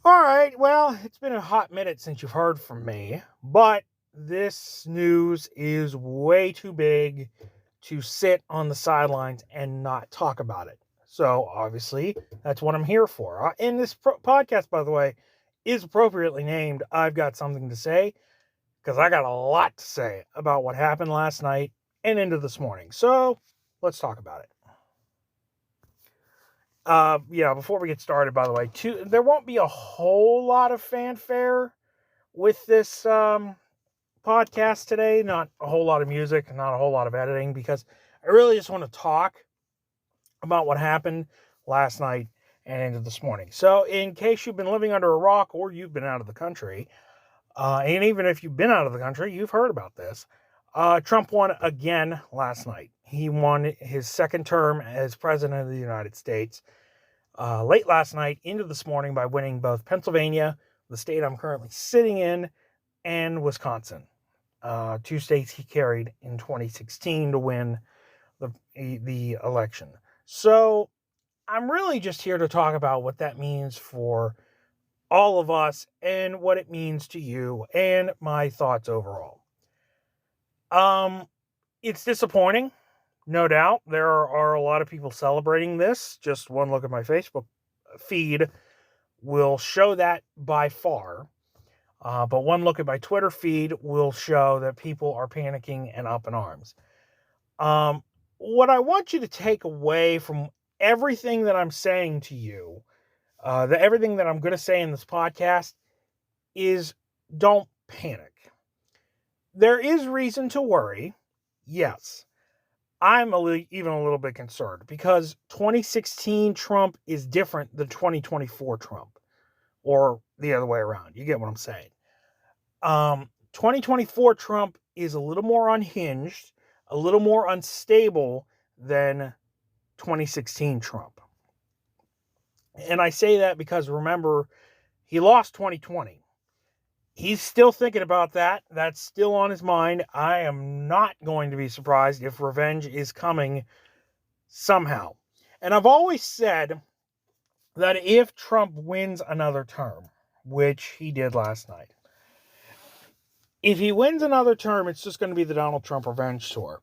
All right, well, it's been a hot minute since you've heard from me, but this news is way too big to sit on the sidelines and not talk about it. So, obviously, that's what I'm here for. And this podcast, by the way, is appropriately named I've Got Something to Say, because I got a lot to say about what happened last night and into this morning. So, let's talk about it. Before we get started, by the way, there won't be a whole lot of fanfare with this podcast today. Not a whole lot of music, not a whole lot of editing, because I really just want to talk about what happened last night and into this morning. So, in case you've been living under a rock or you've been out of the country, and even if you've been out of the country, you've heard about this. Trump won again last night. He won his second term as president of the United States late last night into this morning by winning both Pennsylvania, the state I'm currently sitting in, and Wisconsin. Two states he carried in 2016 to win the election. So I'm really just here to talk about what that means for all of us and what it means to you and my thoughts overall. It's disappointing, no doubt. There are a lot of people celebrating this. Just one look at my Facebook feed will show that by far. But one look at my Twitter feed will show that people are panicking and up in arms. What I want you to take away from everything that I'm saying to you, everything that I'm going to say in this podcast, is don't panic. There is reason to worry, yes. I'm even a little bit concerned because 2016 Trump is different than 2024 Trump, or the other way around. You get what I'm saying. 2024 Trump is a little more unhinged, a little more unstable than 2016 Trump. And I say that because, remember, he lost 2020. He's still thinking about that. That's still on his mind. I am not going to be surprised if revenge is coming somehow. And I've always said that if Trump wins another term, which he did last night, if he wins another term, it's just going to be the Donald Trump revenge tour.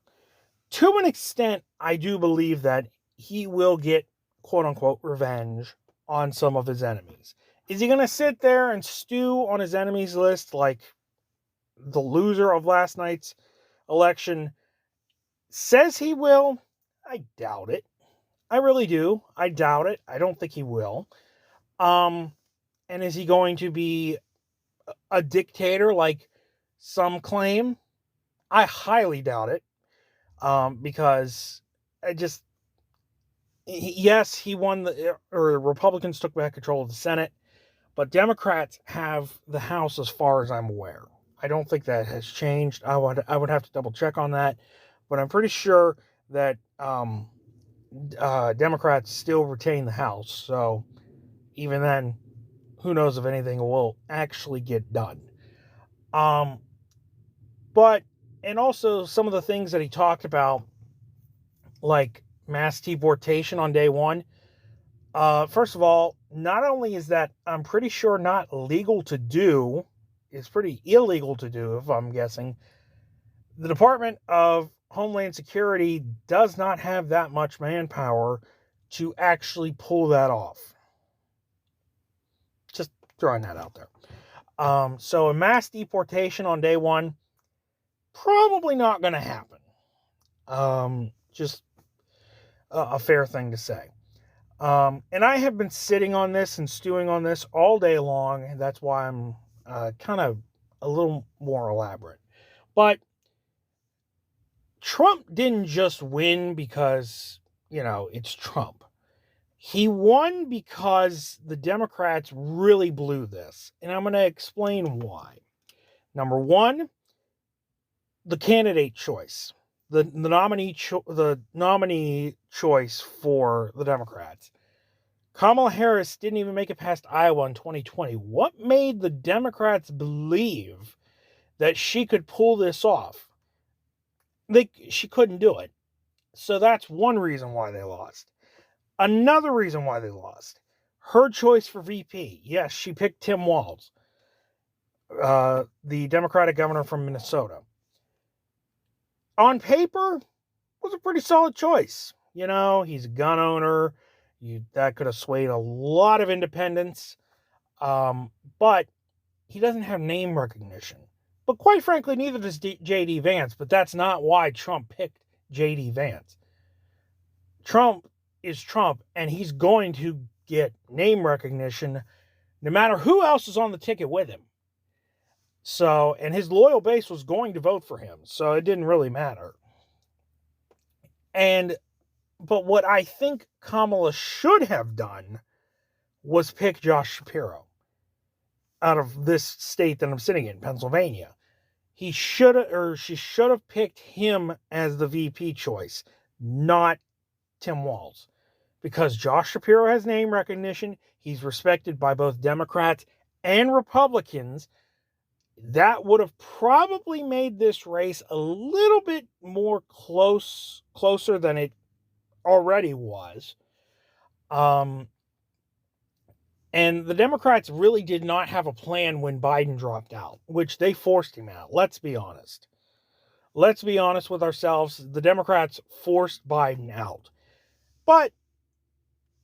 To an extent, I do believe that he will get, quote-unquote, revenge on some of his enemies. Is he going to sit there and stew on his enemies list like the loser of last night's election says he will? I doubt it. I really do. I doubt it. I don't think he will. And is he going to be a dictator like some claim? I highly doubt it. Because yes, he won or Republicans took back control of the Senate, but Democrats have the House as far as I'm aware. I don't think that has changed. I would have to double check on that, but I'm pretty sure that Democrats still retain the House. So even then, who knows if anything will actually get done. But, and also some of the things that he talked about, like mass deportation on day one. First of all, not only is that, I'm pretty sure, not legal to do, it's pretty illegal to do, if I'm guessing. The Department of Homeland Security does not have that much manpower to actually pull that off. Just throwing that out there. So a mass deportation on day one, probably not going to happen. Just a fair thing to say. And I have been sitting on this and stewing on this all day long, and that's why I'm kind of a little more elaborate. But Trump didn't just win because, it's Trump. He won because the Democrats really blew this, and I'm going to explain why. Number one, the candidate choice, the nominee choice for the Democrats. Kamala Harris didn't even make it past Iowa in 2020. What made the Democrats believe that she could pull this off? She couldn't do it. So that's one reason why they lost. Another reason why they lost. Her choice for VP, yes, she picked Tim Walz, the Democratic governor from Minnesota. On paper, was a pretty solid choice. You know, he's a gun owner. That could have swayed a lot of independents. But he doesn't have name recognition. But quite frankly, neither does J.D. Vance. But that's not why Trump picked J.D. Vance. Trump is Trump, and he's going to get name recognition no matter who else is on the ticket with him. So, and his loyal base was going to vote for him, so it didn't really matter. But what I think Kamala should have done was pick Josh Shapiro out of this state that I'm sitting in, Pennsylvania. She should have picked him as the VP choice, not Tim Walz. Because Josh Shapiro has name recognition, he's respected by both Democrats and Republicans. That would have probably made this race a little bit more closer than it already was. And the Democrats really did not have a plan when Biden dropped out, which they forced him out. Let's be honest. Let's be honest with ourselves. The Democrats forced Biden out. But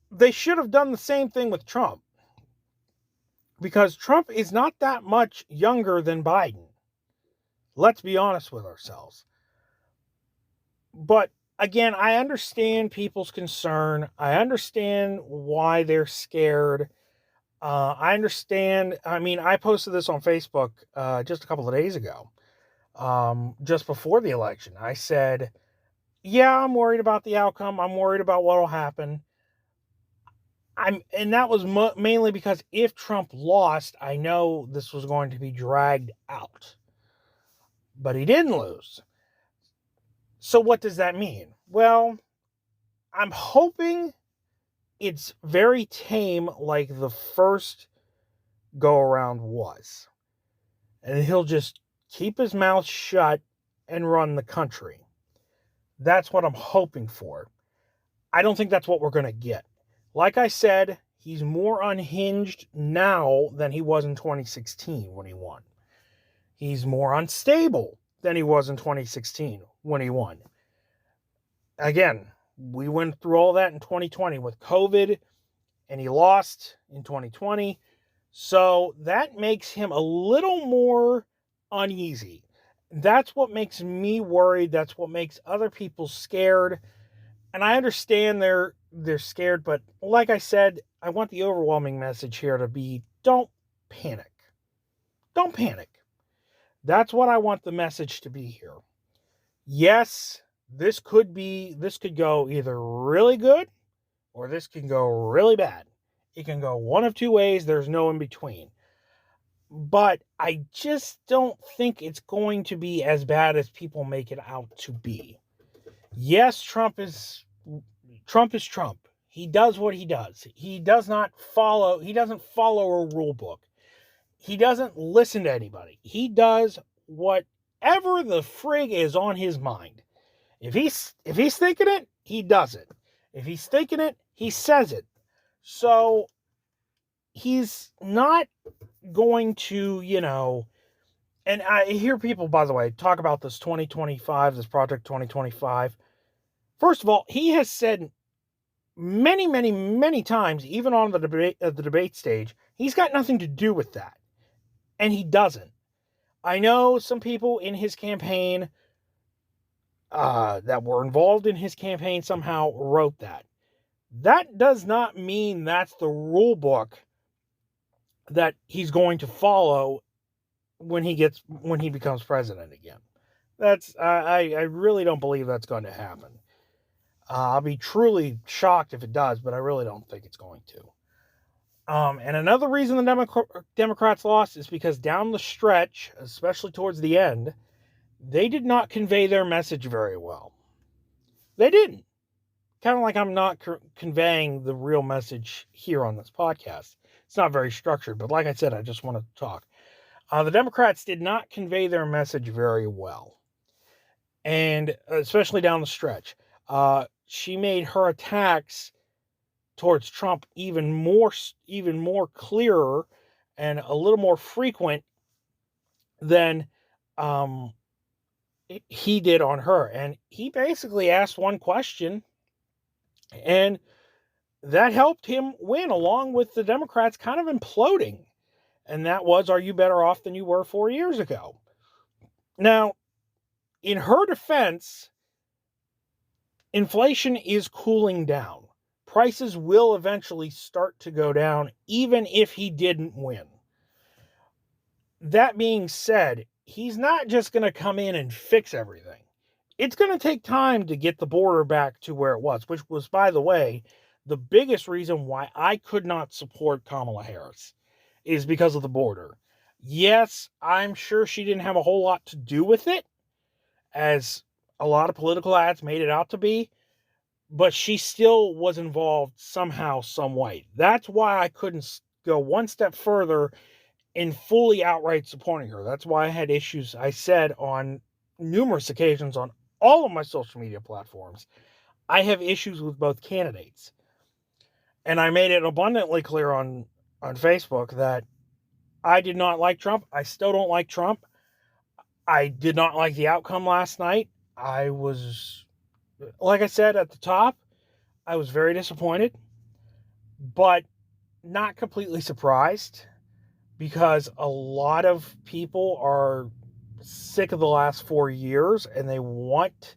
they should have done the same thing with Trump. Because Trump is not that much younger than Biden. Let's be honest with ourselves. But again, I understand people's concern. I understand why they're scared. I understand. I mean, I posted this on Facebook just a couple of days ago, just before the election. I said, yeah, I'm worried about the outcome. I'm worried about what will happen. And that was mainly because if Trump lost, I know this was going to be dragged out. But he didn't lose. So what does that mean? Well, I'm hoping it's very tame like the first go-around was. And he'll just keep his mouth shut and run the country. That's what I'm hoping for. I don't think that's what we're going to get. Like I said, he's more unhinged now than he was in 2016 when he won. He's more unstable than he was in 2016 when he won. Again, we went through all that in 2020 with COVID, and he lost in 2020. So that makes him a little more uneasy. That's what makes me worried. That's what makes other people scared. And I understand they're scared, but like I said, I want the overwhelming message here to be, don't panic. Don't panic. That's what I want the message to be here. Yes, this could go either really good or this can go really bad. It can go one of two ways. There's no in between. But I just don't think it's going to be as bad as people make it out to be. Yes, Trump is Trump. He does what he does. He doesn't follow a rule book. He doesn't listen to anybody. He does whatever the frig is on his mind. If he's thinking it, he does it. If he's thinking it, he says it. So he's not going to, and I hear people, by the way, talk about this 2025, this Project 2025. First of all, he has said many, many, many times, even on the debate stage, he's got nothing to do with that. And he doesn't. I know some people in his campaign that were involved in his campaign somehow wrote that. That does not mean that's the rule book that he's going to follow when he becomes president again. I really don't believe that's going to happen. I'll be truly shocked if it does, but I really don't think it's going to. And another reason the Democrats lost is because down the stretch, especially towards the end, they did not convey their message very well. They didn't. Kind of like I'm not conveying the real message here on this podcast. It's not very structured, but like I said, I just want to talk. The Democrats did not convey their message very well. And especially down the stretch. She made her attacks towards Trump even more clearer and a little more frequent than he did on her. And he basically asked one question, and that helped him win, along with the Democrats kind of imploding. And that was, are you better off than you were 4 years ago? Now, in her defense, inflation is cooling down. Prices will eventually start to go down, even if he didn't win. That being said, he's not just going to come in and fix everything. It's going to take time to get the border back to where it was, which was, by the way, the biggest reason why I could not support Kamala Harris, is because of the border. Yes, I'm sure she didn't have a whole lot to do with it, as a lot of political ads made it out to be, but she still was involved somehow, some way. That's why I couldn't go one step further in fully outright supporting her. That's why I had issues, I said on numerous occasions on all of my social media platforms, I have issues with both candidates. And I made it abundantly clear on Facebook that I did not like Trump. I still don't like Trump. I did not like the outcome last night. I was, like I said at the top, I was very disappointed, but not completely surprised, because a lot of people are sick of the last 4 years and they want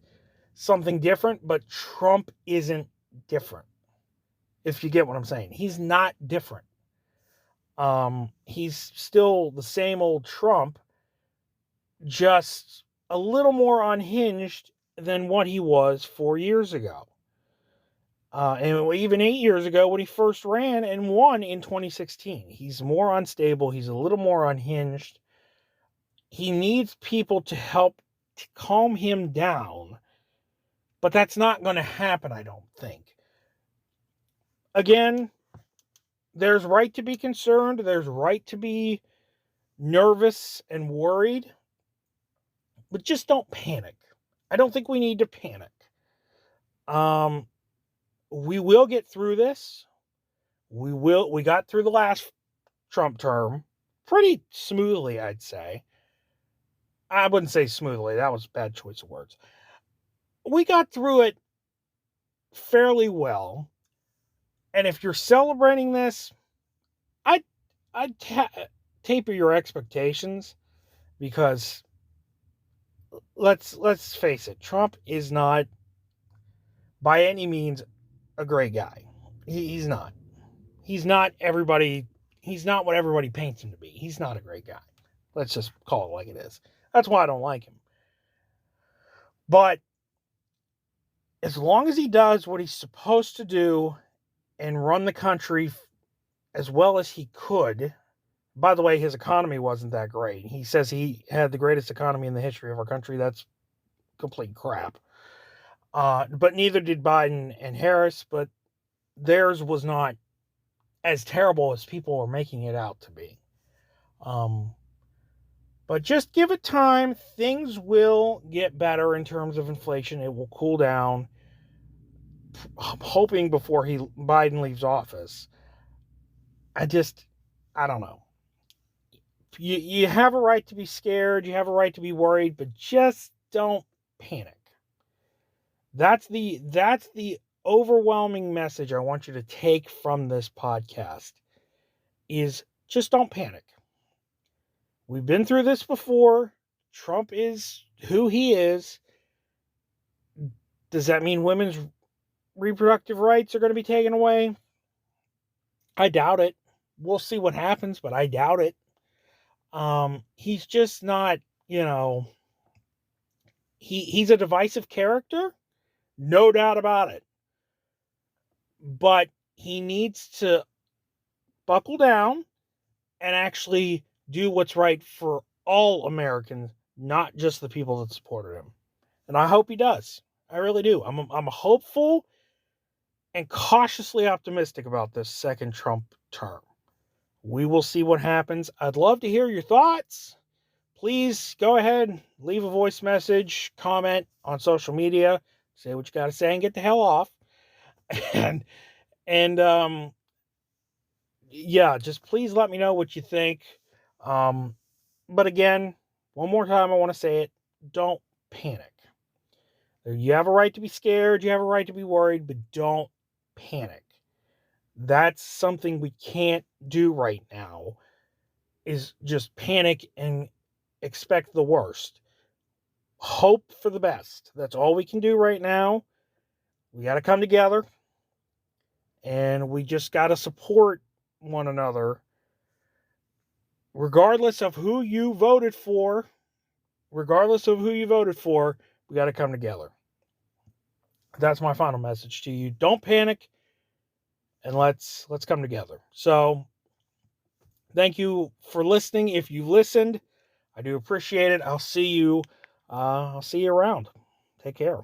something different, but Trump isn't different. If you get what I'm saying, he's not different. He's still the same old Trump, just a little more unhinged than what he was 4 years ago. And even 8 years ago when he first ran and won in 2016. He's more unstable. He's a little more unhinged. He needs people to help to calm him down. But that's not going to happen, I don't think. Again, there's right to be concerned. There's right to be nervous and worried. But just don't panic. I don't think we need to panic. We will get through this. We got through the last Trump term pretty smoothly, I'd say. I wouldn't say smoothly. That was a bad choice of words. We got through it fairly well. And if you're celebrating this, I'd taper your expectations, because let's face it, Trump is not by any means a great guy. He's not. He's not what everybody paints him to be. He's not a great guy. Let's just call it like it is. That's why I don't like him. But as long as he does what he's supposed to do and run the country as well as he could. By the way, his economy wasn't that great. He says he had the greatest economy in the history of our country. That's complete crap. But neither did Biden and Harris, but theirs was not as terrible as people were making it out to be. But just give it time. Things will get better in terms of inflation. It will cool down. I'm hoping before Biden leaves office. I don't know. You have a right to be scared. You have a right to be worried, but just don't panic. That's the overwhelming message I want you to take from this podcast, is just don't panic. We've been through this before. Trump is who he is. Does that mean women's reproductive rights are going to be taken away? I doubt it. We'll see what happens, but I doubt it. He's just not, he's a divisive character, no doubt about it. But he needs to buckle down and actually do what's right for all Americans, not just the people that supported him. And I hope he does. I really do. I'm hopeful and cautiously optimistic about this second Trump term. We will see what happens. I'd love to hear your thoughts. Please go ahead, leave a voice message, comment on social media, say what you got to say, and get the hell off. And And yeah, just please let me know what you think. But again, one more time, I want to say it. Don't panic. You have a right to be scared. You have a right to be worried, but don't panic. That's something we can't do right now, is just panic and expect the worst. Hope for the best. That's all we can do right now. We got to come together, and we just got to support one another. Regardless of who you voted for, we got to come together. That's my final message to you. Don't panic, and let's come together. So, thank you for listening. If you listened, I do appreciate it. I'll see you around. Take care.